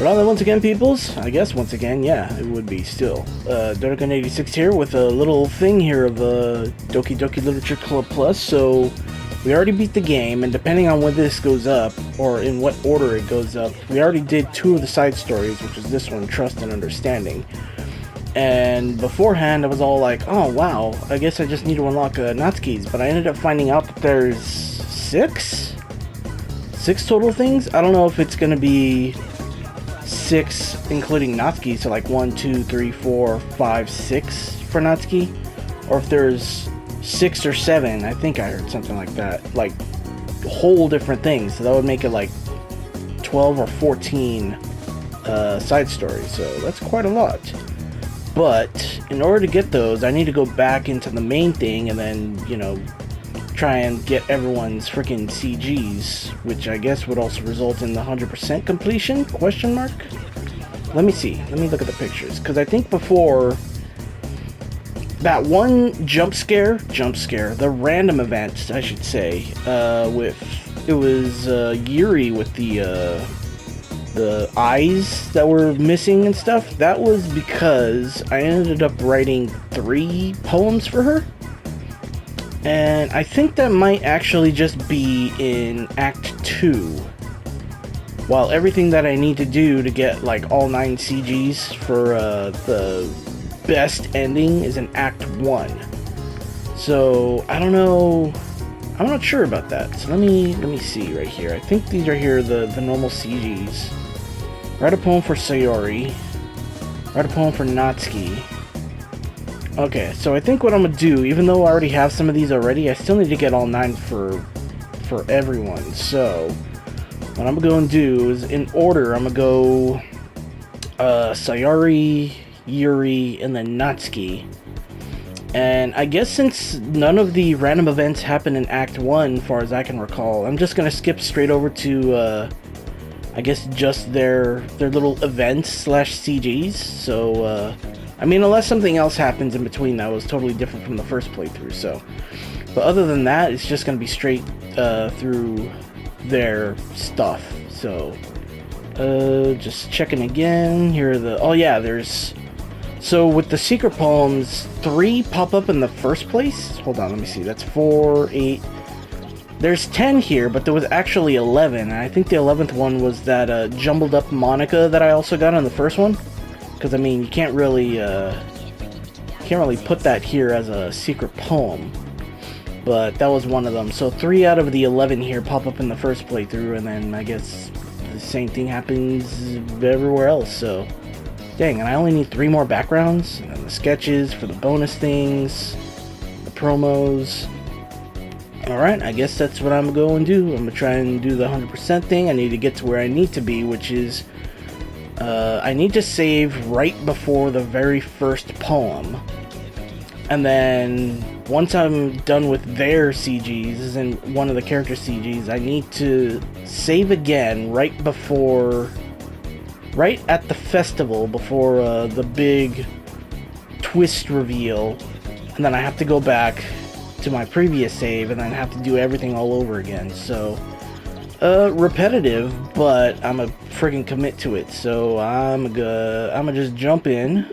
Well then, once again, peoples, I guess once again, yeah, it would be still. Doki here with a little thing here of Doki Doki Literature Club Plus, so we already beat the game, and depending on when this goes up, or in what order it goes up, we already did 2 of the side stories, which is this one, Trust and Understanding. And beforehand, I was all like, oh wow, I guess I just need to unlock Natsuki's, but I ended up finding out that there's 6 total things. I don't know if it's gonna be 6 including Natsuki, so like 1, 2, 3, 4, 5, 6 for Natsuki, or if there's 6 or 7. I think I heard something like that, like whole different things, so that would make it like 12 or 14 side stories, so that's quite a lot. But in order to get those, I need to go back into the main thing and then, you know, try and get everyone's freaking CGs, which I guess would also result in the 100% completion, question mark? Let me see, let me look at the pictures, because I think before, that one jump scare, the random event, I should say, it was Yuri with the eyes that were missing and stuff. That was because I ended up writing 3 poems for her. And I think that might actually just be in Act 2. While everything that I need to do to get like all 9 CGs for the best ending is in Act 1. So I don't know. I'm not sure about that. So let me see right here. I think these are here the normal CGs. Write a poem for Sayori. Write a poem for Natsuki. Okay, so I think what I'm gonna do, even though I already have some of these already, I still need to get all 9 for everyone. So what I'm gonna do is, in order, I'm gonna go Sayori, Yuri, and then Natsuki. And I guess since none of the random events happen in Act 1, as far as I can recall, I'm just gonna skip straight over to I guess just their little events slash CGs. So I mean, unless something else happens in between that was totally different from the first playthrough. So, but other than that, it's just gonna be straight through their stuff. So just checking again. Here are the, oh yeah, there's, so with the secret poems, 3 pop up in the first place. Hold on, let me see. That's 4, 8. There's 10 here, but there was actually 11, and I think the 11th one was that jumbled up Monica that I also got on the first one. Because I mean, you can't really put that here as a secret poem, but that was one of them. So 3 out of the 11 here pop up in the first playthrough, and then I guess the same thing happens everywhere else. So dang, and I only need 3 more backgrounds, and then the sketches for the bonus things, the promos. Alright, I guess that's what I'm going to do. I'm going to try and do the 100% thing. I need to get to where I need to be, which is, I need to save right before the very first poem. And then, once I'm done with their CGs, as in one of the character CGs, I need to save again right at the festival, before the big twist reveal. And then I have to go back to my previous save and then have to do everything all over again. So repetitive, but I'm a friggin' commit to it. So I'm gonna just jump in.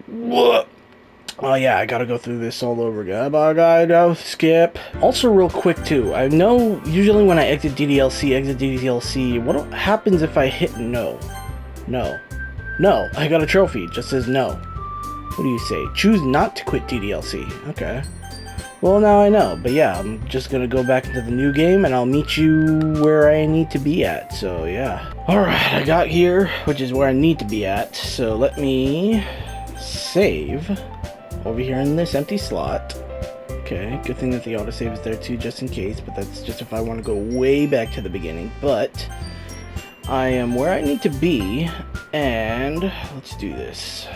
Oh yeah, I gotta go through this all over again. I gotta skip. Also real quick too, I know usually when I exit DDLC, what happens if I hit no? No, I got a trophy, it just says no. What do you say? Choose not to quit DDLC. Okay. Well, now I know, but yeah, I'm just gonna go back into the new game and I'll meet you where I need to be at, so yeah. Alright, I got here, which is where I need to be at, so let me save over here in this empty slot. Okay, good thing that the autosave is there too, just in case, but that's just if I want to go way back to the beginning. But I am where I need to be, and let's do this.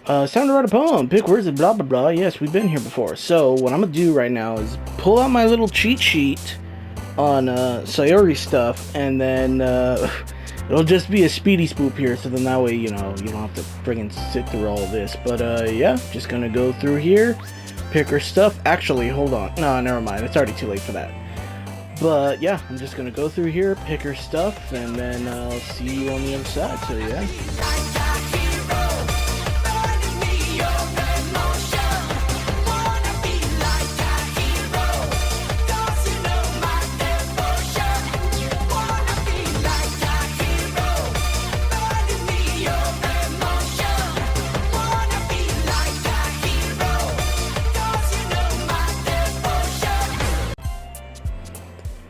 It's time to write a poem. Pick words and blah blah blah. Yes, we've been here before. So what I'm gonna do right now is pull out my little cheat sheet on Sayori stuff, and then it'll just be a speedy spoop here. So then that way, you know, you don't have to friggin' sit through all of this. But yeah, just gonna go through here, pick her stuff. Actually, hold on. No, never mind. It's already too late for that. But yeah, I'm just gonna go through here, pick her stuff, and then I'll see you on the other side. So yeah.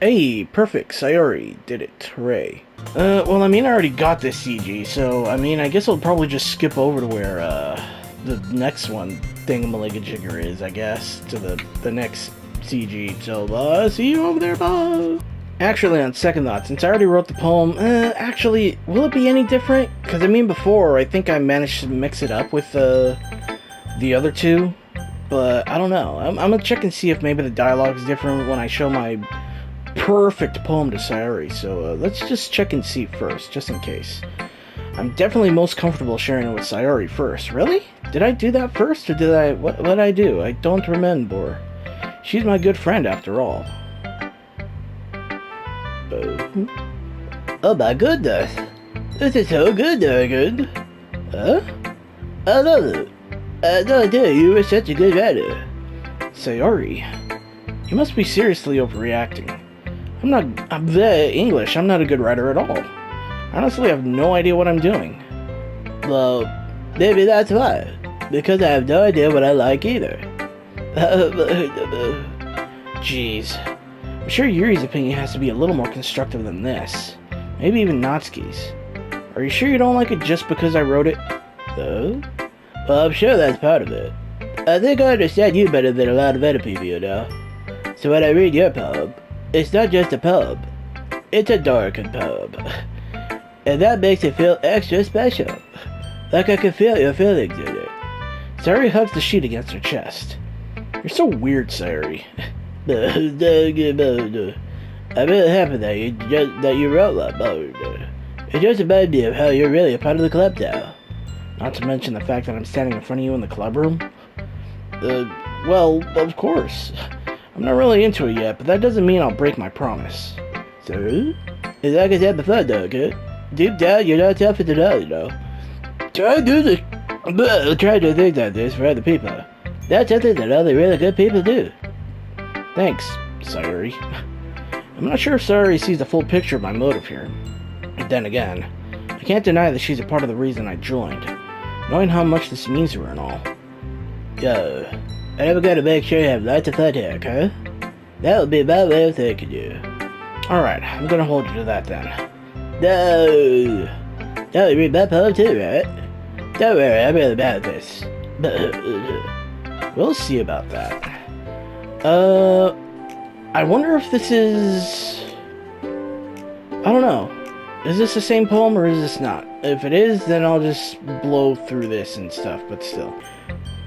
Hey, perfect. Sayori did it. Hooray. Well, I mean, I already got this CG, so, I mean, I guess I'll probably just skip over to where, the next one thingamaliga-jigger is, I guess, to the next CG. So, see you over there, bye! Actually, on second thought, since I already wrote the poem, actually, will it be any different? Because, I mean, before, I think I managed to mix it up with, the other two, but I don't know. I'm gonna check and see if maybe the dialogue's different when I show my perfect poem to Sayori, so let's just check and see first, just in case. I'm definitely most comfortable sharing it with Sayori first. Really? Did I do that first, or did I... What did I do? I don't remember. She's my good friend, after all. Oh my goodness. This is so good, good. Huh? I love it. I no idea you were such a good writer. Sayori, you must be seriously overreacting. I'm very English. I'm not a good writer at all. I honestly have no idea what I'm doing. Well, maybe that's why. Because I have no idea what I like either. Jeez. I'm sure Yuri's opinion has to be a little more constructive than this. Maybe even Natsuki's. Are you sure you don't like it just because I wrote it? Well, I'm sure that's part of it. I think I understand you better than a lot of other people, you know. So when I read your poem, it's not just a poem. It's a darkened poem. And that makes it feel extra special. Like I can feel your feelings in it. Sayori hugs the sheet against her chest. You're so weird, Sayori. I'm really happy that you wrote that poem. It just reminded me of how you're really a part of the club now. Not to mention the fact that I'm standing in front of you in the club room. Well, of course. I'm not really into it yet, but that doesn't mean I'll break my promise. So, it's like I said before, though, okay? Deep down, you're not tough to know, you know. Try to think like this for other people. That's something that only really good people do. Thanks, Sayori. I'm not sure if Sayori sees the full picture of my motive here. But then again, I can't deny that she's a part of the reason I joined, knowing how much this means to her and all. Yo, I never gotta make sure you have lots of fun here, huh? That would be my way of thanking you. Alright, I'm gonna hold you to that then. No! Now you read my poem too, right? Don't worry, I'm really bad at this. We'll see about that. I wonder if this is... I don't know. Is this the same poem or is this not? If it is, then I'll just blow through this and stuff, but still.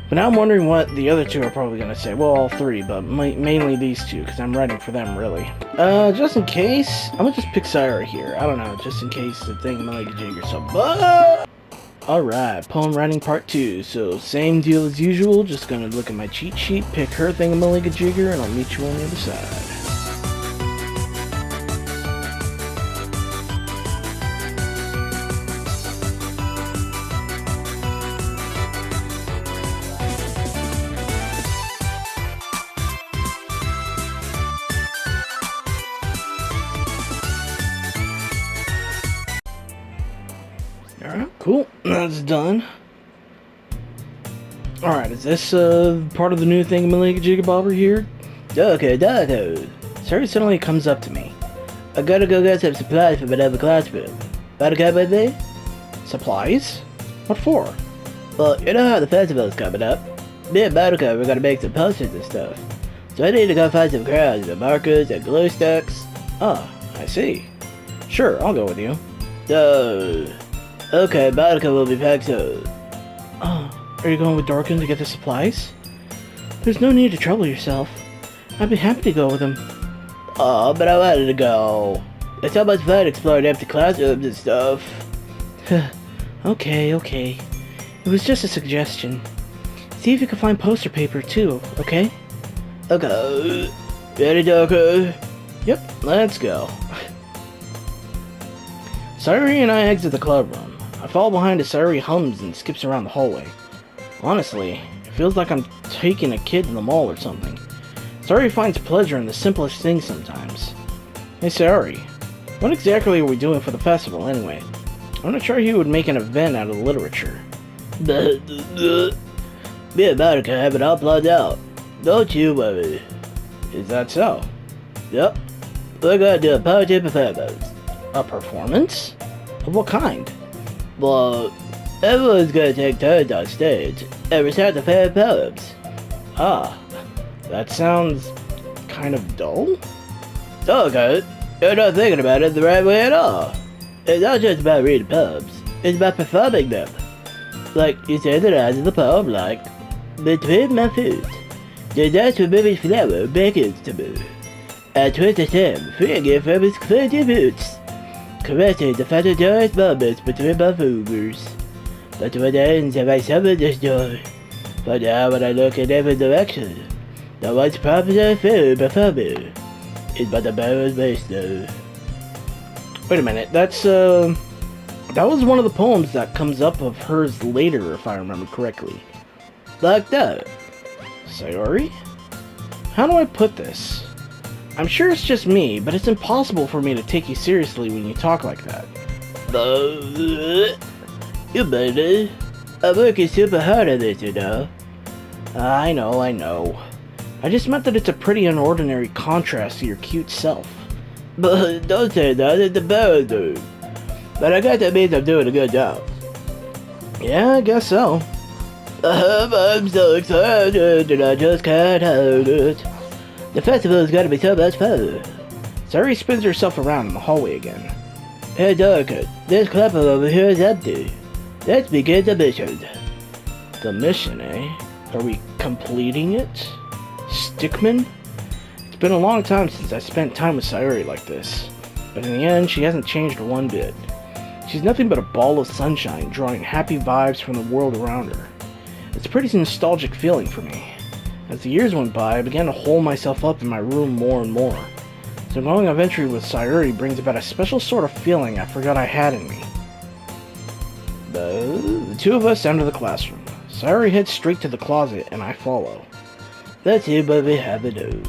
But now I'm wondering what the other two are probably going to say. Well, all three, but mainly these two, because I'm writing for them, really. Just in case, I'm going to just pick Sayori here. I don't know, just in case the thing might jig or something. Alright, poem writing part 2. So, same deal as usual, just going to look at my cheat sheet, pick her thingamaliga-jigger, and I'll meet you on the other side. Alright, cool. That's done. Alright, is this part of the new thingamaliga-jigger bobber here? Okay, Sayori suddenly comes up to me. I gotta go get some supplies for my classroom. Wanna come with me? Supplies? What for? Well, you know how the festival's coming up. Me and Monica, we're gonna make some posters and stuff. So I need to go find some crayons and markers and glue sticks. Oh, I see. Sure, I'll go with you. Okay, Monica will be back soon. Oh, are you going with Dorkin to get the supplies? There's no need to trouble yourself. I'd be happy to go with him. Oh, but I wanted to go. It's so much fun exploring empty classrooms and stuff. Okay. It was just a suggestion. See if you can find poster paper too, okay? Okay. Ready, Dorkin? Yep. Let's go. Sayori and I exit the club room. I fall behind as Sayori hums and skips around the hallway. Honestly, it feels like I'm taking a kid to the mall or something. Sayori finds pleasure in the simplest things sometimes. Hey Sayori, what exactly are we doing for the festival anyway? I'm not sure you would make an event out of literature. Me and Monica have it all planned out. Don't you worry. Is that so? Yep. We're gonna do a poetry performance. A performance? Of what kind? Well, everyone's gonna take turns on stage and recite the favorite poems. Ah, that sounds kind of dull? Okay, you're not thinking about it the right way at all. It's not just about reading poems, it's about performing them. Like, you say the lines of the poem like, between my feet, the dance with moving flower beckons to me. I twist the stem, freeing it from its crazy roots, caressing the fantasized moments between my fingers. But what ends have I summoned this joy? For now when I look in every direction, the once proper food before me is but a barren wasteland. Wait a minute, that was one of the poems that comes up of hers later, if I remember correctly. Like that. Sayori? How do I put this? I'm sure it's just me, but it's impossible for me to take you seriously when you talk like that. You baby, I'm working super hard on this, you know. I know. I just meant that it's a pretty unordinary contrast to your cute self. But don't say that, it's embarrassing. But I guess that means I'm doing a good job. Yeah, I guess so. I'm so excited and I just can't hold it. The festival is gonna be so much fun. Sayori spins herself around in the hallway again. Hey Dorkin, this club over here is empty. Let's begin the mission. The mission, eh? Are we completing it? Stickman? It's been a long time since I spent time with Sayori like this. But in the end, she hasn't changed one bit. She's nothing but a ball of sunshine, drawing happy vibes from the world around her. It's a pretty nostalgic feeling for me. As the years went by, I began to hole myself up in my room more and more. So going on venture with Sayori brings about a special sort of feeling I forgot I had in me. The two of us enter the classroom. Sayori heads straight to the closet, and I follow. Let's see what we have to do.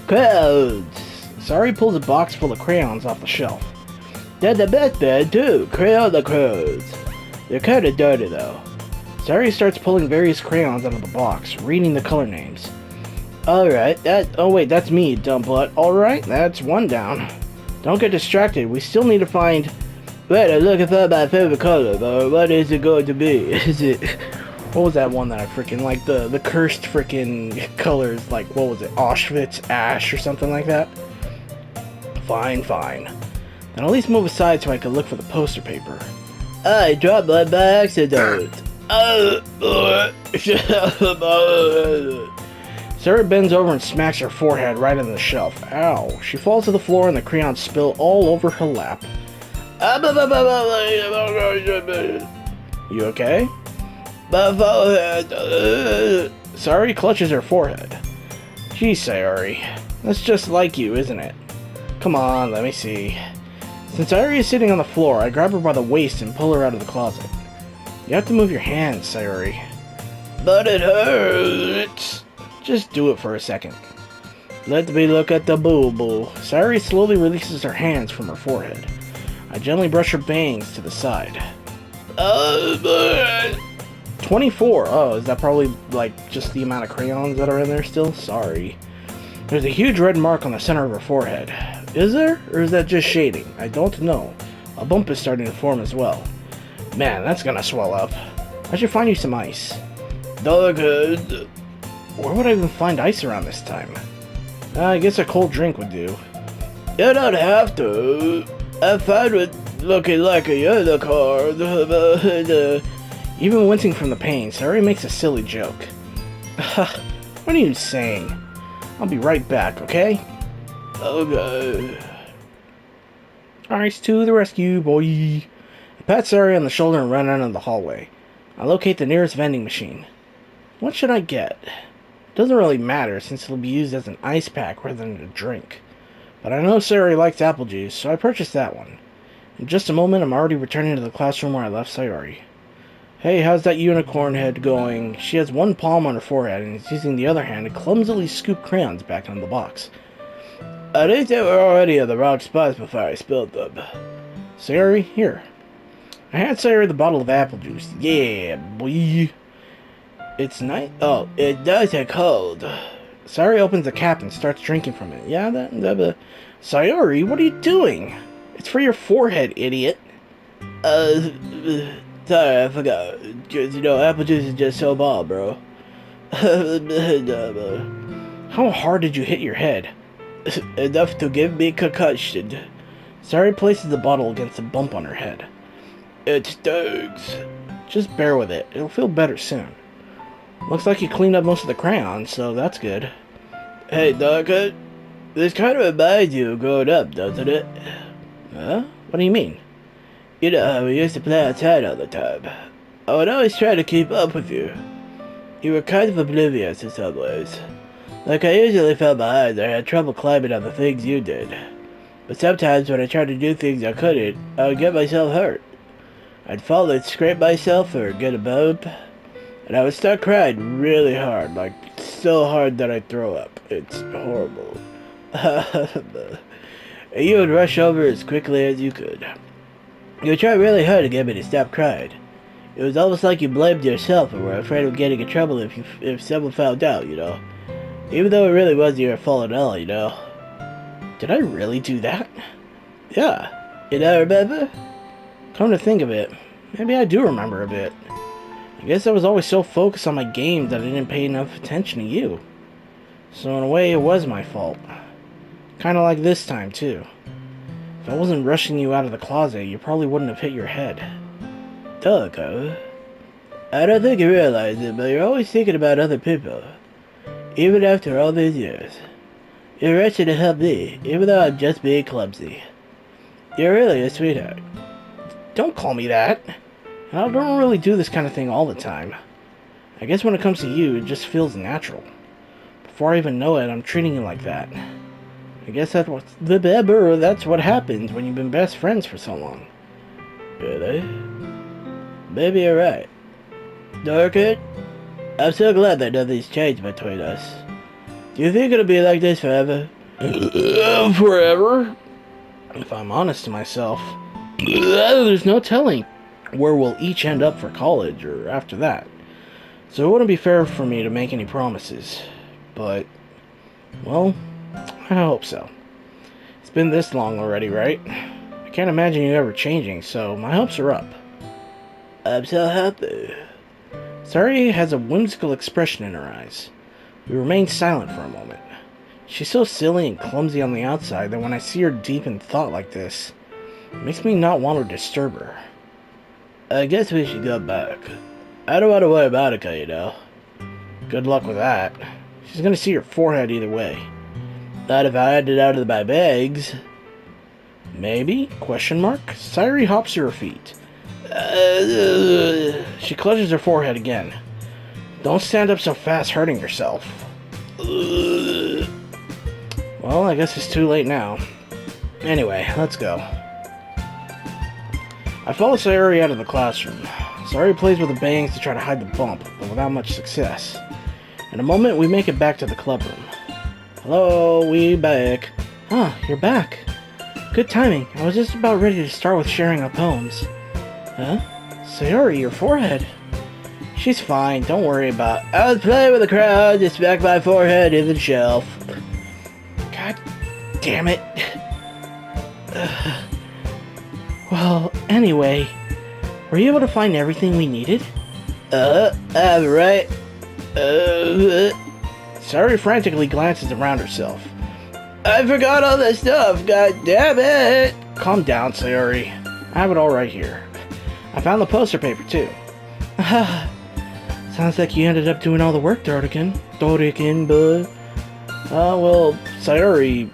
Crayons! Sayori pulls a box full of crayons off the shelf. They're the best band too, crayon the crayons. They're kinda dirty though. Sayori starts pulling various crayons out of the box, reading the color names. Alright, oh wait, that's me, dumb butt. Alright, that's one down. Don't get distracted, we still need to find... Wait, I'm looking for my favorite color, but what is it going to be? Is it... What was that one that I freaking like? The cursed freaking colors, like, what was it? Auschwitz, ash, or something like that? Fine. Then at least move aside so I can look for the poster paper. I dropped one by accident. Sarah bends over and smacks her forehead right into the shelf. Ow. She falls to the floor and the crayons spill all over her lap. You okay? My forehead. Sayori clutches her forehead. Gee, Sayori. That's just like you, isn't it? Come on, let me see. Since Sayori is sitting on the floor, I grab her by the waist and pull her out of the closet. You have to move your hands, Sayori. But it hurts. Just do it for a second. Let me look at the boo-boo. Sayori slowly releases her hands from her forehead. I gently brush her bangs to the side. 24. Oh, is that probably, like, just the amount of crayons that are in there still? Sorry. There's a huge red mark on the center of her forehead. Is there? Or is that just shading? I don't know. A bump is starting to form as well. Man, that's gonna swell up. I should find you some ice. Doghead. Where would I even find ice around this time? I guess a cold drink would do. You don't have to. I'm fine with looking like a unicorn. Even wincing from the pain, Sayori makes a silly joke. What are you saying? I'll be right back, okay? Okay. Ice to the rescue, boy. I pat Sayori on the shoulder and run out of the hallway. I locate the nearest vending machine. What should I get? Doesn't really matter since it'll be used as an ice pack rather than a drink. But I know Sayori likes apple juice, so I purchased that one. In just a moment, I'm already returning to the classroom where I left Sayori. Hey, how's that unicorn head going? She has one palm on her forehead and is using the other hand to clumsily scoop crayons back into the box. I think they were already in the wrong spots before I spilled them. Sayori, here. I hand Sayori the bottle of apple juice. Yeah, boy. It's nice. Oh, it does get cold. Sayori opens the cap and starts drinking from it. Yeah, Sayori, what are you doing? It's for your forehead, idiot. Sorry, I forgot. Apple juice is just so bad, bro. How hard did you hit your head? Enough to give me concussion. Sayori places the bottle against a bump on her head. It stings. Just bear with it. It'll feel better soon. Looks like you cleaned up most of the crayons, so that's good. Hey, Doki, this kind of reminds you of growing up, doesn't it? Huh? What do you mean? You know how we used to play outside all the time. I would always try to keep up with you. You were kind of oblivious in some ways. Like I usually fell behind, I had trouble climbing on the things you did. But sometimes when I tried to do things I couldn't, I would get myself hurt. I'd fall and scrape myself or get a bump, and I would start crying really hard, like so hard that I'd throw up. It's horrible. And you would rush over as quickly as you could. You would try really hard to get me to stop crying. It was almost like you blamed yourself and were afraid of getting in trouble if someone found out, Even though it really wasn't your fault at all, Did I really do that? Yeah. You don't remember? Come to think of it, maybe I do remember a bit. I guess I was always so focused on my games that I didn't pay enough attention to you. So in a way, it was my fault. Kinda like this time, too. If I wasn't rushing you out of the closet, you probably wouldn't have hit your head. Doki, I don't think you realize it, but you're always thinking about other people. Even after all these years. You're rushing to help me, even though I'm just being clumsy. You're really a sweetheart. Don't call me that. I don't really do this kind of thing all the time. I guess when it comes to you, it just feels natural. Before I even know it, I'm treating you like that. I guess that's what happens when you've been best friends for so long. Really? Maybe you're right. Doki, I'm so glad that nothing's changed between us. Do you think it'll be like this forever? Forever? If I'm honest to myself, there's no telling where we'll each end up for college or after that. So it wouldn't be fair for me to make any promises. But, well, I hope so. It's been this long already, right? I can't imagine you ever changing, so my hopes are up. I'm so happy. Sayori has a whimsical expression in her eyes. We remain silent for a moment. She's so silly and clumsy on the outside that when I see her deep in thought like this, it makes me not want to disturb her. I guess we should go back. I don't want to worry about it, Good luck with that. She's gonna see your forehead either way. Not if I had it out of my bags. Maybe? Sayori hops to her feet. She clutches her forehead again. Don't stand up so fast hurting yourself. Well, I guess it's too late now. Anyway, let's go. I follow Sayori out of the classroom. Sayori plays with the bangs to try to hide the bump, but without much success. In a moment, we make it back to the club room. Hello, we back. Ah, you're back. Good timing. I was just about ready to start with sharing our poems. Huh? Sayori, your forehead. She's fine, don't worry about it. I was playing with the crowd, just smacked my forehead in the shelf. God damn it. Well, anyway, were you able to find everything we needed? I'm right. Sayori frantically glances around herself. I forgot all this stuff, god damn it! Calm down, Sayori. I have it all right here. I found the poster paper, too. Sounds like you ended up doing all the work, Dorikin, bud. Well, Sayori...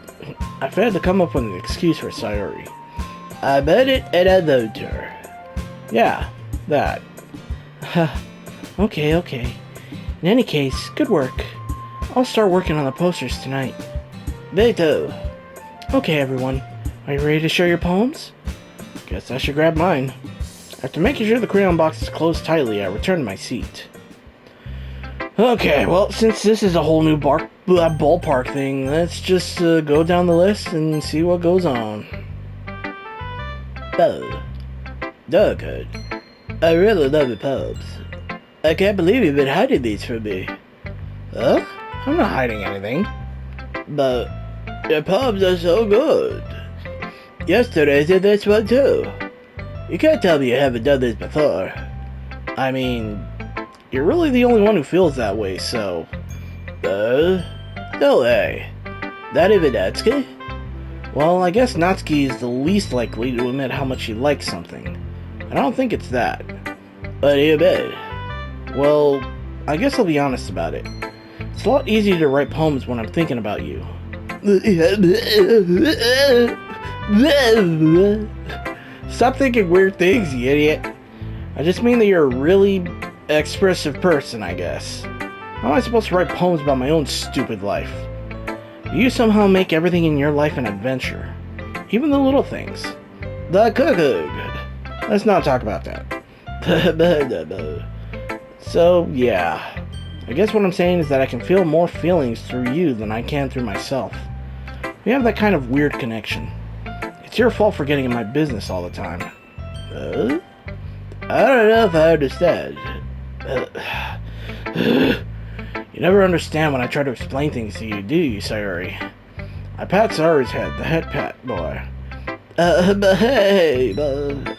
I had to come up with an excuse for Sayori. I met it and I loved her. Yeah, that. Okay. In any case, good work. I'll start working on the posters tonight. Me too. Okay, everyone. Are you ready to share your poems? Guess I should grab mine. After making sure the crayon box is closed tightly, I return to my seat. Okay, well, since this is a whole new ballpark thing, let's just go down the list and see what goes on. Doki, I really love your poems. I can't believe you've been hiding these from me. Huh? I'm not hiding anything. But your poems are so good. Yesterday I did this one too. You can't tell me you haven't done this before. I mean, you're really the only one who feels that way, so... No way. Not even Natsuki? Well, I guess Natsuki is the least likely to admit how much she likes something. I don't think it's that. What do you mean? Well, I guess I'll be honest about it. It's a lot easier to write poems when I'm thinking about you. Stop thinking weird things, you idiot. I just mean that you're a really expressive person, I guess. How am I supposed to write poems about my own stupid life? You somehow make everything in your life an adventure. Even the little things. The cuckoo. Let's not talk about that. So, yeah. I guess what I'm saying is that I can feel more feelings through you than I can through myself. We have that kind of weird connection. It's your fault for getting in my business all the time. I don't know if I understand. You never understand when I try to explain things to you, do you, Sayori? I pat Sayori's head, the head pat boy. But hey,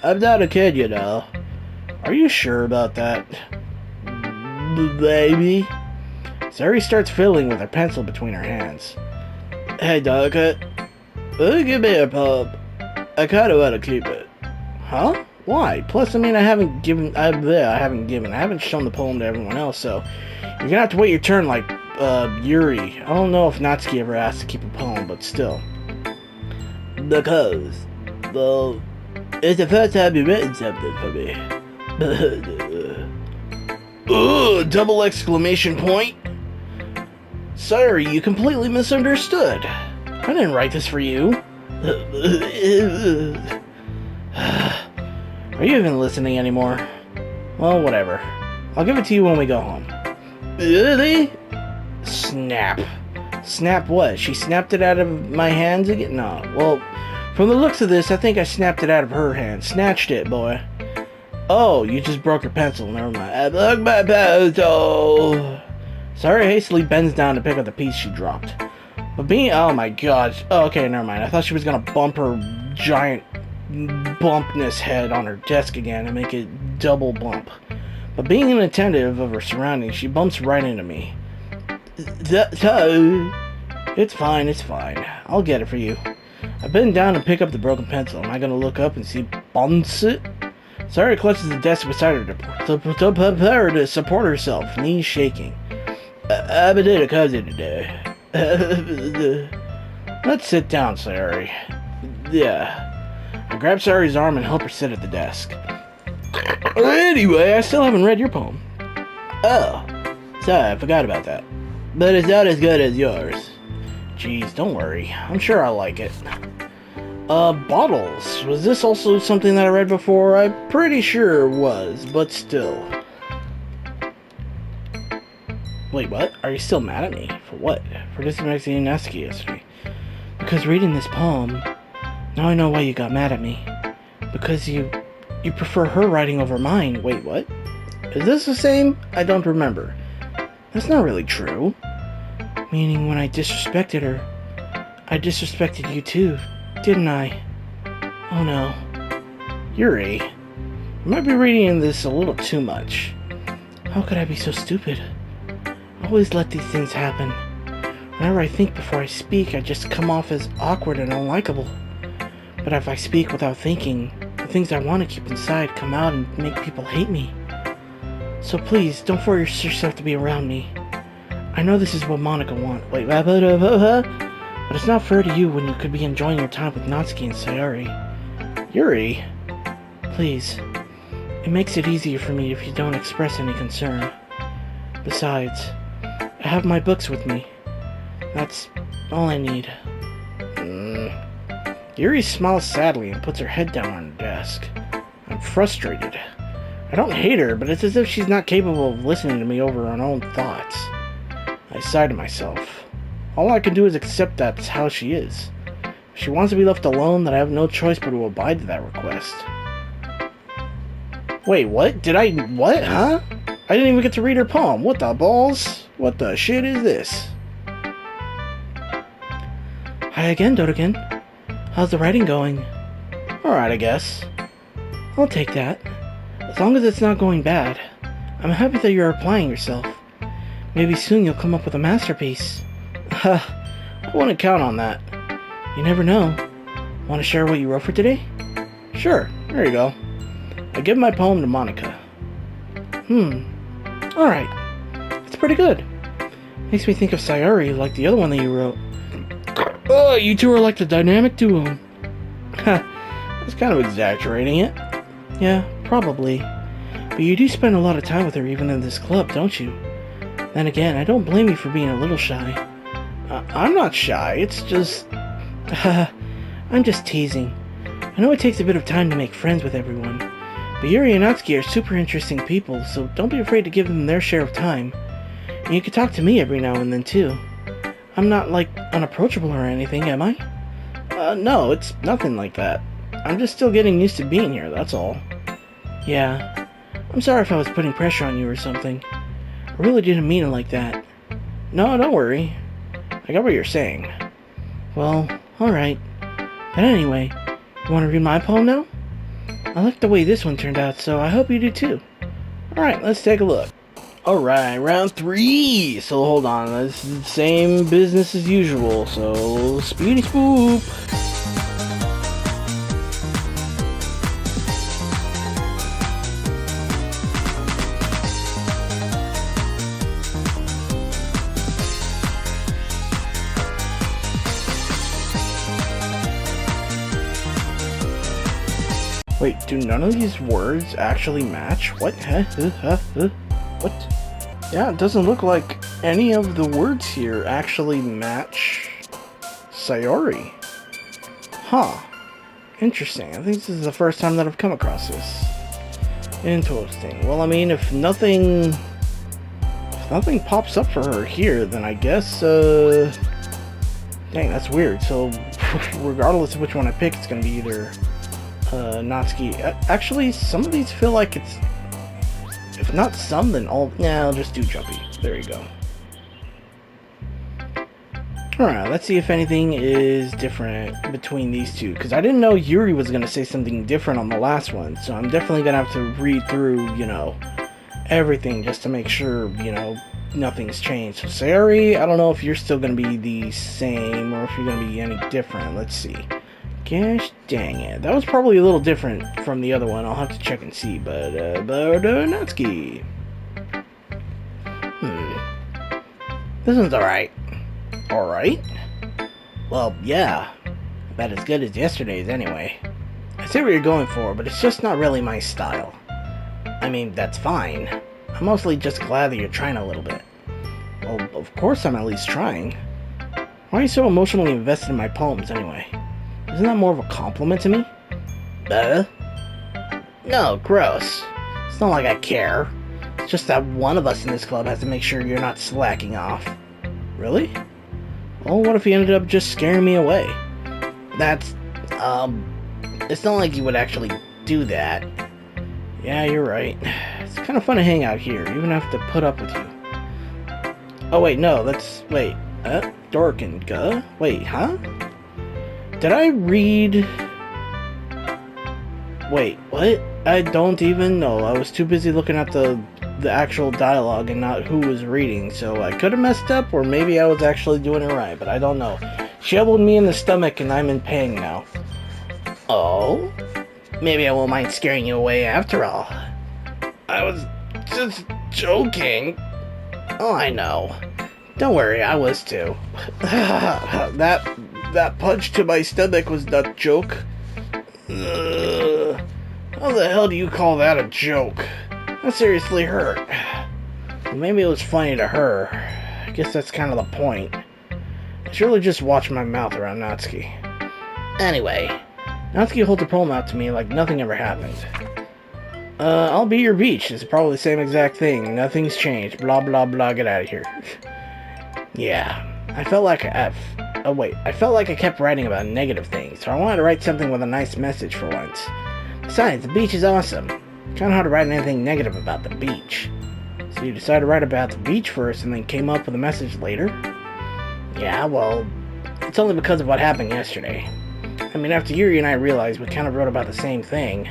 I'm not a kid, you know. Are you sure about that? Baby? Sayori starts fiddling with her pencil between her hands. Hey, Doki, give me a poem. I kinda wanna keep it. Huh? Why? Plus, I mean, I haven't shown the poem to everyone else, so you're gonna have to wait your turn like, Yuri. I don't know if Natsuki ever asked to keep a poem, but still. Because, well, it's the first time you've written something for me. Ugh, double exclamation point. Sorry, you completely misunderstood. I didn't write this for you. Are you even listening anymore? Well, whatever. I'll give it to you when we go home. Really? Snap. Snap what? She snapped it out of my hands again? No. Well, from the looks of this, I think I snapped it out of her hand. Snatched it, boy. Oh, you just broke your pencil. Never mind. I broke my pencil. Sorry, hastily bends down to pick up the piece she dropped. But being... Oh my gosh. Oh, okay, never mind. I thought she was gonna bump her giant bumpness head on her desk again and make it double bump. But being inattentive of her surroundings, she bumps right into me. It's fine, it's fine. I'll get it for you. I bend down and pick up the broken pencil. Am I gonna look up and see bounce it? Sayori clutches the desk beside her to prepare to support herself, knees shaking. I've been in a cousin today. Let's sit down, Sayori. Yeah. I grab Sayori's arm and help her sit at the desk. Anyway, I still haven't read your poem. Oh, sorry, I forgot about that. But it's not as good as yours. Jeez, don't worry. I'm sure I'll like it. Bottles. Was this also something that I read before? I'm pretty sure it was, but still. Wait, what? Are you still mad at me? For what? For disrespecting Natsuki yesterday? Because reading this poem, now I know why you got mad at me. Because you prefer her writing over mine. Wait, what? Is this the same? I don't remember. That's not really true. Meaning when I disrespected her, I disrespected you too, didn't I? Oh no. Yuri, you might be reading this a little too much. How could I be so stupid? I always let these things happen. Whenever I think before I speak, I just come off as awkward and unlikable. But if I speak without thinking, the things I want to keep inside come out and make people hate me. So please, don't force yourself to be around me. I know this is what Monica wants. Wait, but it's not fair to you when you could be enjoying your time with Natsuki and Sayori. Yuri, please. It makes it easier for me if you don't express any concern. Besides, I have my books with me. That's all I need. Yuri smiles sadly and puts her head down on her desk. I'm frustrated. I don't hate her, but it's as if she's not capable of listening to me over her own thoughts. I sigh to myself. All I can do is accept that's how she is. If she wants to be left alone, then I have no choice but to abide to that request. Wait, what? What? Huh? I didn't even get to read her poem. What the balls? What the shit is this? Hi again, Dodokin. How's the writing going? Alright, I guess. I'll take that. As long as it's not going bad. I'm happy that you're applying yourself. Maybe soon you'll come up with a masterpiece. I wouldn't count on that. You never know. Want to share what you wrote for today? Sure, there you go. I give my poem to Monica. Alright. It's pretty good. Makes me think of Sayori, like the other one that you wrote. Oh, you two are like the dynamic duo. That's kind of exaggerating it. Yeah, probably. But you do spend a lot of time with her even in this club, don't you? Then again, I don't blame you for being a little shy. I'm not shy, it's just... I'm just teasing. I know it takes a bit of time to make friends with everyone, but Yuri and Natsuki are super interesting people, so don't be afraid to give them their share of time. And you can talk to me every now and then, too. I'm not, like, unapproachable or anything, am I? No, it's nothing like that. I'm just still getting used to being here, that's all. Yeah. I'm sorry if I was putting pressure on you or something. I really didn't mean it like that. No, don't worry. I got what you're saying. Well, alright. But anyway, you want to read my poem now? I like the way this one turned out, so I hope you do too. Alright, let's take a look. Alright, round 3! So hold on, this is the same business as usual, so speedy swoop! Wait, do none of these words actually match? What? What? Yeah, it doesn't look like any of the words here actually match Sayori. Huh. Interesting. I think this is the first time that I've come across this. Interesting. Well, I mean, if nothing pops up for her here, then I guess, dang, that's weird. So, regardless of which one I pick, it's gonna be either Natsuki. Actually, some of these feel like it's... If not some, then all... Nah, I'll just do Jumpy. There you go. Alright, let's see if anything is different between these two. Because I didn't know Yuri was going to say something different on the last one. So I'm definitely going to have to read through, you know, everything just to make sure, you know, nothing's changed. So Sayori, I don't know if you're still going to be the same or if you're going to be any different. Let's see. Gosh dang it. That was probably a little different from the other one. I'll have to check and see, but Natsuki. This one's alright. Alright? Well, yeah. About as good as yesterday's anyway. I see what you're going for, but it's just not really my style. I mean, that's fine. I'm mostly just glad that you're trying a little bit. Well, of course I'm at least trying. Why are you so emotionally invested in my poems anyway? Isn't that more of a compliment to me? No, gross. It's not like I care. It's just that one of us in this club has to make sure you're not slacking off. Really? Well, what if he ended up just scaring me away? That's, it's not like you would actually do that. Yeah, you're right. It's kind of fun to hang out here, even have to put up with you. Oh wait, no, that's, wait, Dorkin, wait, huh? Did I read... Wait, what? I don't even know. I was too busy looking at the actual dialogue and not who was reading, so I could have messed up, or maybe I was actually doing it right, but I don't know. She elbowed me in the stomach and I'm in pain now. Oh? Maybe I won't mind scaring you away after all. I was just joking. Oh, I know. Don't worry, I was too. That punch to my stomach was not a joke. How the hell do you call that a joke? That seriously hurt. Well, maybe it was funny to her. I guess that's kind of the point. I should really just watch my mouth around Natsuki. Anyway, Natsuki holds the poem out to me like nothing ever happened. I'll be your beach. It's probably the same exact thing. Nothing's changed. Blah, blah, blah. Get out of here. Yeah. I felt like I kept writing about negative things, so I wanted to write something with a nice message for once. Besides, the beach is awesome. Kinda hard to write anything negative about the beach. So you decided to write about the beach first and then came up with a message later? Yeah, well, it's only because of what happened yesterday. I mean, after Yuri and I realized we kind of wrote about the same thing,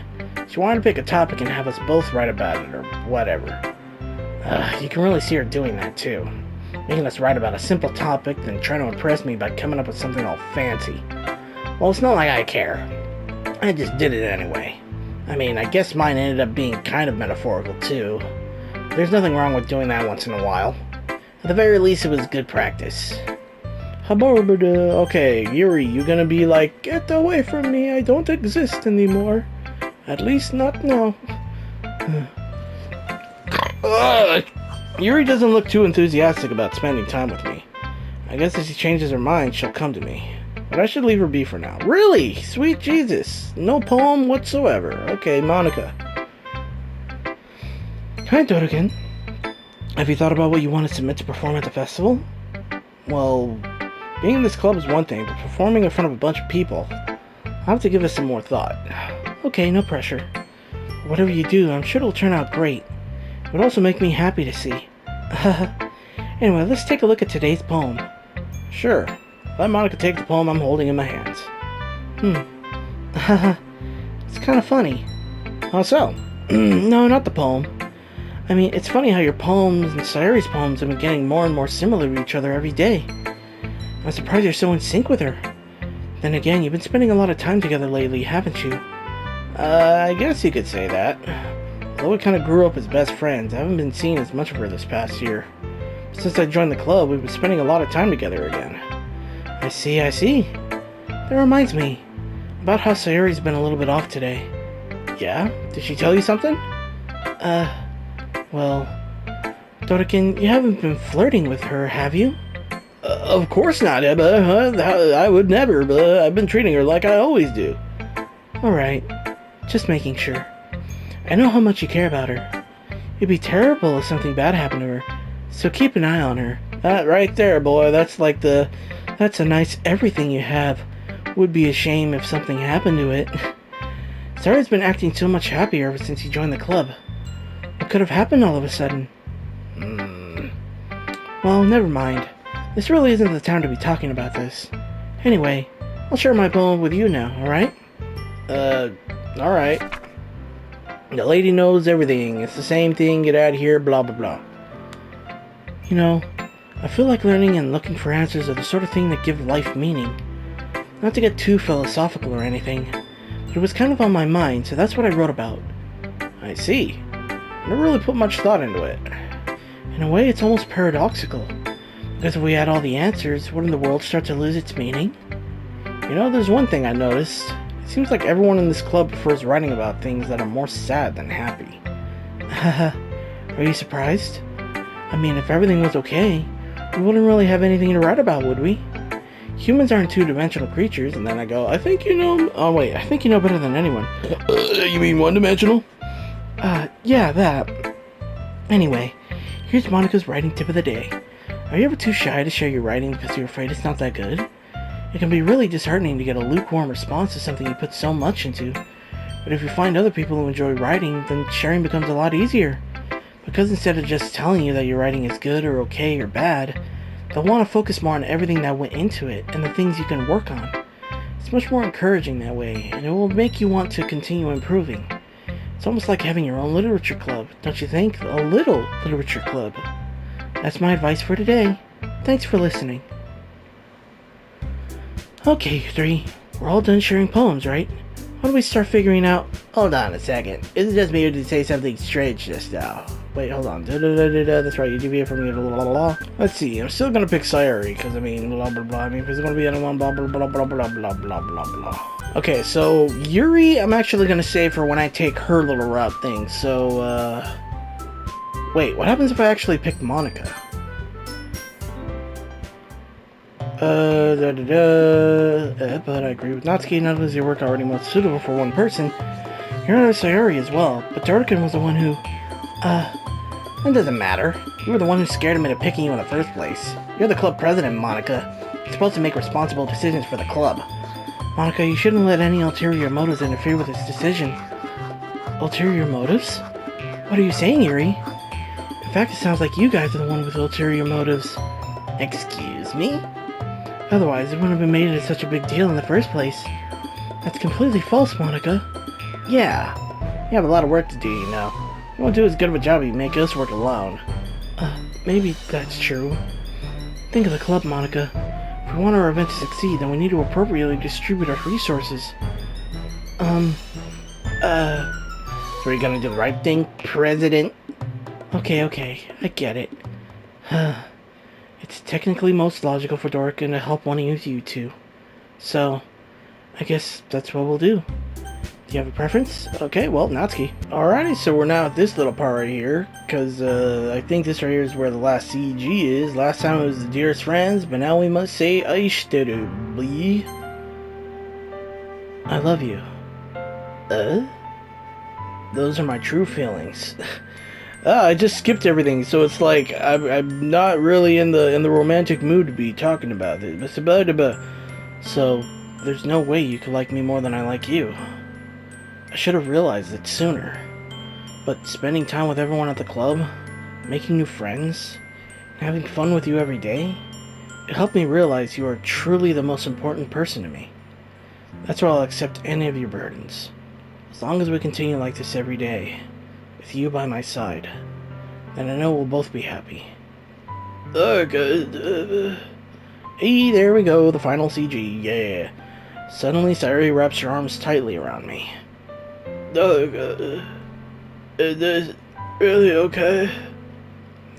she wanted to pick a topic and have us both write about it, or whatever. You can really see her doing that, too. Making us write about a simple topic, then trying to impress me by coming up with something all fancy. Well, it's not like I care. I just did it anyway. I mean, I guess mine ended up being kind of metaphorical, too. There's nothing wrong with doing that once in a while. At the very least, it was good practice. Okay, Yuri, you gonna be like, get away from me, I don't exist anymore. At least not now. Yuri doesn't look too enthusiastic about spending time with me. I guess as she changes her mind, she'll come to me. But I should leave her be for now. Really? Sweet Jesus. No poem whatsoever. Okay, Monica. Hi, Doriken. Have you thought about what you want to submit to perform at the festival? Well, being in this club is one thing, but performing in front of a bunch of people, I'll have to give it some more thought. Okay, no pressure. Whatever you do, I'm sure it'll turn out great. It would also make me happy to see. Anyway, let's take a look at today's poem. Sure. Let Monica take the poem I'm holding in my hands. It's kind of funny. How so? No, not the poem. I mean, it's funny how your poems and Sayori's poems have been getting more and more similar to each other every day. I'm surprised you're so in sync with her. Then again, you've been spending a lot of time together lately, haven't you? I guess you could say that. Although we kind of grew up as best friends, I haven't been seeing as much of her this past year. Since I joined the club, we've been spending a lot of time together again. I see. That reminds me about how Sayori's been a little bit off today. Yeah? Did she tell you something? Well, Doriken, you haven't been flirting with her, have you? Of course not, Ebba. I would never, but I've been treating her like I always do. Alright. Just making sure. I know how much you care about her. It'd be terrible if something bad happened to her, so keep an eye on her. That right there, boy, that's a nice everything you have. Would be a shame if something happened to it. Sarah's been acting so much happier ever since you joined the club. What could have happened all of a sudden? Well, never mind. This really isn't the time to be talking about this. Anyway, I'll share my poem with you now, alright? Alright. The lady knows everything. It's the same thing, get out of here, blah blah blah. You know, I feel like learning and looking for answers are the sort of thing that give life meaning. Not to get too philosophical or anything, but it was kind of on my mind, so that's what I wrote about. I see. I never really put much thought into it. In a way, it's almost paradoxical. Because if we had all the answers, wouldn't the world start to lose its meaning? You know, there's one thing I noticed. It seems like everyone in this club prefers writing about things that are more sad than happy. Are you surprised? I mean, if everything was okay, we wouldn't really have anything to write about, would we? Humans aren't two-dimensional creatures, and then I go, I think you know better than anyone. You mean one-dimensional? Yeah, that. Anyway, here's Monica's writing tip of the day. Are you ever too shy to share your writing because you're afraid it's not that good? It can be really disheartening to get a lukewarm response to something you put so much into. But if you find other people who enjoy writing, then sharing becomes a lot easier. Because instead of just telling you that your writing is good or okay or bad, they'll want to focus more on everything that went into it and the things you can work on. It's much more encouraging that way, and it will make you want to continue improving. It's almost like having your own literature club, don't you think? A little literature club. That's my advice for today. Thanks for listening. Okay, you three. We're all done sharing poems, right? Why don't we start figuring out... Hold on a second. Is it just me or did you say something strange just now? Wait, hold on. That's right, you deviate from me. Let's see. I'm still gonna pick Sayori, because I mean, blah blah blah. I mean, if there's gonna be anyone, blah blah blah blah blah blah blah blah blah. Okay, so Yuri, I'm actually gonna save for when I take her little route thing. So, wait, what happens if I actually pick Monica? But I agree with Natsuki, not only is your work already most suitable for one person, you're not a Sayori as well, but Dorkin was the one who, it doesn't matter. You were the one who scared him into picking you in the first place. You're the club president, Monica. You're supposed to make responsible decisions for the club. Monica, you shouldn't let any ulterior motives interfere with this decision. Ulterior motives? What are you saying, Yuri? In fact, it sounds like you guys are the one with ulterior motives. Excuse me? Otherwise, it wouldn't have been made into such a big deal in the first place. That's completely false, Monica. Yeah. You have a lot of work to do, you know. You won't do as good of a job as you make us work alone. Maybe that's true. Think of the club, Monica. If we want our event to succeed, then we need to appropriately distribute our resources. So are you gonna do the right thing, President? Okay, I get it. It's technically most logical for Dorkin to help one of you two. So, I guess that's what we'll do. Do you have a preference? Okay, well, Natsuki. Alrighty, so we're now at this little part right here, because I think this right here is where the last CG is. Last time it was the dearest friends, but now we must say Aishiteru. I love you. Those are my true feelings. I just skipped everything, so it's like I'm not really in the romantic mood to be talking about it. So there's no way you could like me more than I like you. I should have realized it sooner. But spending time with everyone at the club, making new friends, and having fun with you every day, it helped me realize you are truly the most important person to me. That's why I'll accept any of your burdens. As long as we continue like this every day, with you by my side, then I know we'll both be happy. Okay. Hey, there we go, the final CG, yeah. Suddenly, Sayori wraps her arms tightly around me. Is this really okay?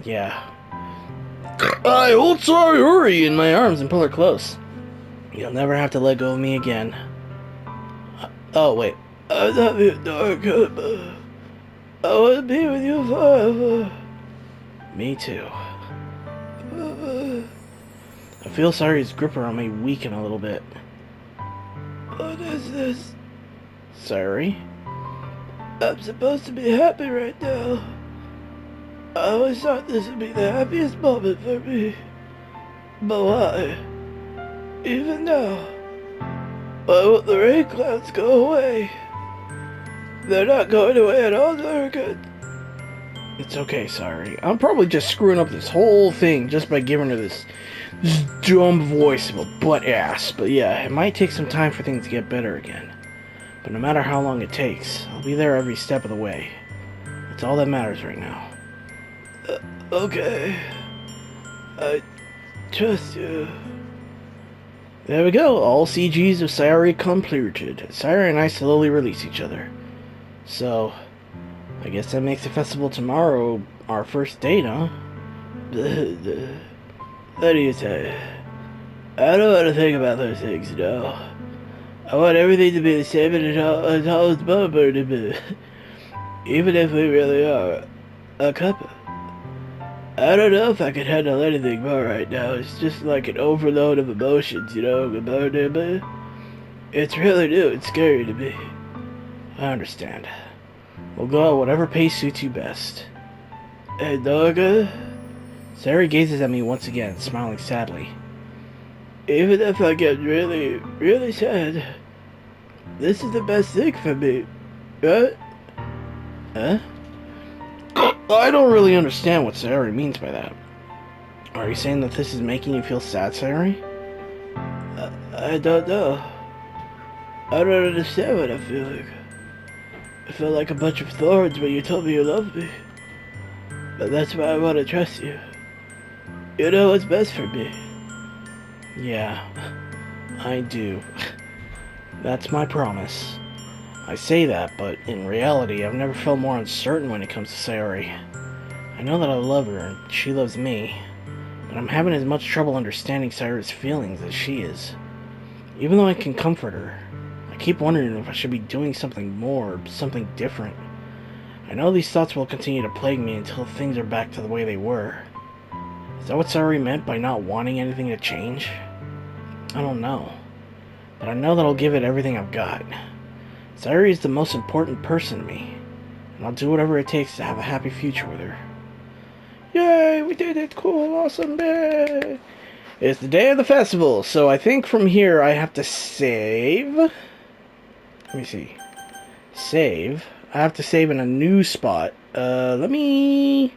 Yeah. I hold Sayori in my arms and pull her close. You'll never have to let go of me again. Oh, wait. I love you, Dorkin. I want to be with you forever. Me too. I feel Sayori's grip around me weaken a little bit. What is this? Sayori? I'm supposed to be happy right now. I always thought this would be the happiest moment for me. But why? Even now, why won't the rain clouds go away? They're not going away at all, Dorkin. It's okay, sorry. I'm probably just screwing up this whole thing just by giving her this dumb voice of a butt ass. But yeah, it might take some time for things to get better again. But no matter how long it takes, I'll be there every step of the way. That's all that matters right now. Okay. I trust you. There we go. All CGs of Sayori completed. Sayori and I slowly release each other. So, I guess that makes the festival tomorrow our first date, huh? What do you say? I don't want to think about those things, you know. I want everything to be the same and as always bumper to be. Even if we really are a couple. I don't know if I could handle anything more right now. It's just like an overload of emotions, you know. It's really new and scary to me. I understand. We'll go at whatever pace suits you best. Hey, Dorkin? Sayori gazes at me once again, smiling sadly. Even if I get really, really sad, this is the best thing for me, right? Huh? I don't really understand what Sayori means by that. Are you saying that this is making you feel sad, Sayori? I don't know. I don't understand what I'm feeling. I felt like a bunch of thorns when you told me you loved me. But that's why I want to trust you. You know what's best for me. Yeah, I do. That's my promise. I say that, but in reality, I've never felt more uncertain when it comes to Sayori. I know that I love her, and she loves me, but I'm having as much trouble understanding Sayori's feelings as she is. Even though I can comfort her, I keep wondering if I should be doing something more, something different. I know these thoughts will continue to plague me until things are back to the way they were. Is that what Sayori meant by not wanting anything to change? I don't know. But I know that I'll give it everything I've got. Sayori is the most important person to me. And I'll do whatever it takes to have a happy future with her. Yay, we did it! Cool, awesome, yay! It's the day of the festival, so I think from here I have to save. Let me see. Save. I have to save in a new spot. Let me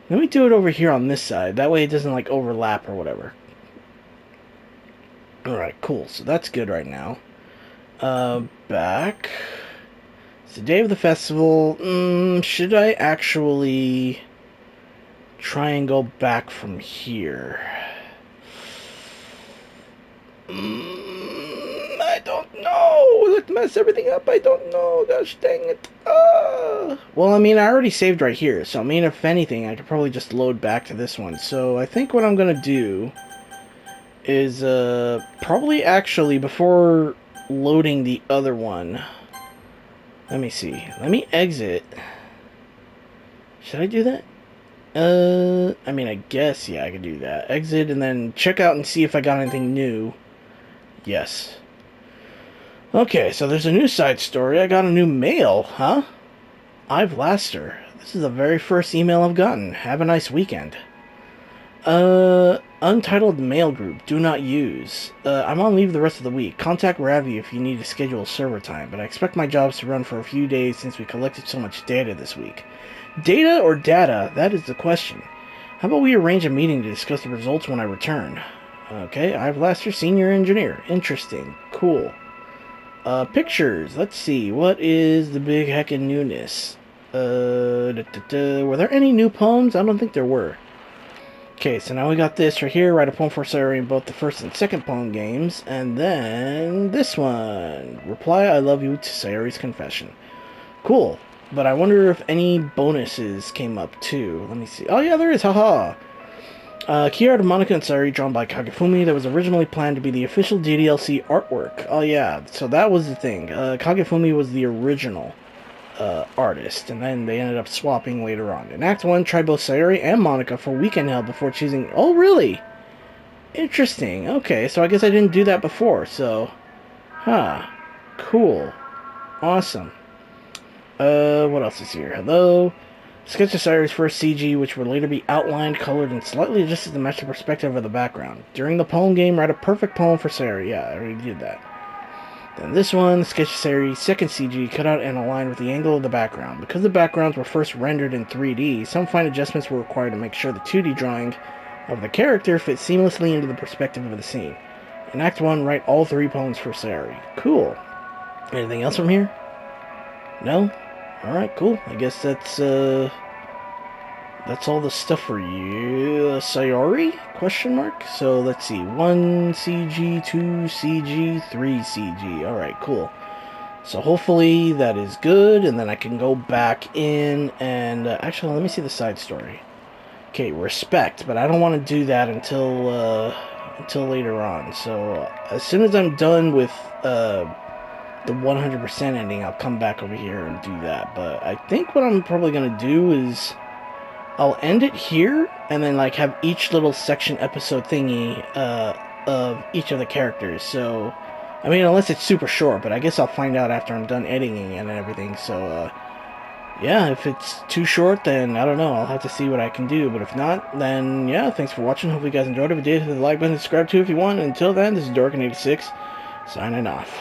do it over here on this side. That way it doesn't like overlap or whatever. Alright, cool. So that's good right now. Back. It's the day of the festival. Should I actually try and go back from here? I don't know. Let's mess everything up. I don't know. Gosh dang it. Well, I mean, I already saved right here. So, I mean, if anything, I could probably just load back to this one. So, I think what I'm going to do is, probably actually, before loading the other one, let me see. Let me exit. Should I do that? I mean, I guess, yeah, I could do that. Exit and then check out and see if I got anything new. Yes. Okay, so there's a new side story. I got a new mail, huh? I've Laster. This is the very first email I've gotten. Have a nice weekend. Untitled mail group. Do not use. I'm on leave the rest of the week. Contact Ravi if you need to schedule server time, but I expect my jobs to run for a few days since we collected so much data this week. Data or data? That is the question. How about we arrange a meeting to discuss the results when I return? Okay, I've Laster, senior engineer. Interesting. Cool. Pictures. Let's see. What is the big heckin' newness? Were there any new poems? I don't think there were. Okay, so now we got this right here. Write a poem for Sayori in both the first and second poem games. And then this one. Reply I love you to Sayori's confession. Cool. But I wonder if any bonuses came up too. Let me see. Oh yeah, there is. Haha. Key art of Monica and Sayori drawn by Kagefumi that was originally planned to be the official DDLC artwork. Oh yeah, so that was the thing. Kagefumi was the original artist, and then they ended up swapping later on. In Act 1, tried both Sayori and Monica for weekend help before choosing... Oh, really? Interesting. Okay, so I guess I didn't do that before, so... Huh. Cool. Awesome. What else is here? Hello? Sketch of Sayori's first CG, which would later be outlined, colored, and slightly adjusted to match the perspective of the background. During the poem game, write a perfect poem for Sayori. Yeah, I already did that. Then this one, Sketch of Sayori's second CG, cut out and aligned with the angle of the background. Because the backgrounds were first rendered in 3D, some fine adjustments were required to make sure the 2D drawing of the character fit seamlessly into the perspective of the scene. In Act 1, write all 3 poems for Sayori. Cool. Anything else from here? No? Alright, cool. I guess that's all the stuff for you. Sayori? Question mark? So, let's see. 1 CG, 2 CG, 3 CG. Alright, cool. So, hopefully that is good, and then I can go back in and... actually, let me see the side story. Okay, respect, but I don't want to do that until later on. So, as soon as I'm done with... the 100% ending, I'll come back over here and do that. But I think what I'm probably going to do is I'll end it here and then like have each little section episode thingy of each of the characters. So, I mean, unless it's super short, but I guess I'll find out after I'm done editing and everything. So, yeah, if it's too short, then I don't know. I'll have to see what I can do. But if not, then yeah, thanks for watching. Hope you guys enjoyed it. If you did, hit the like button, subscribe too if you want. Until then, this is Dorkin86, signing off.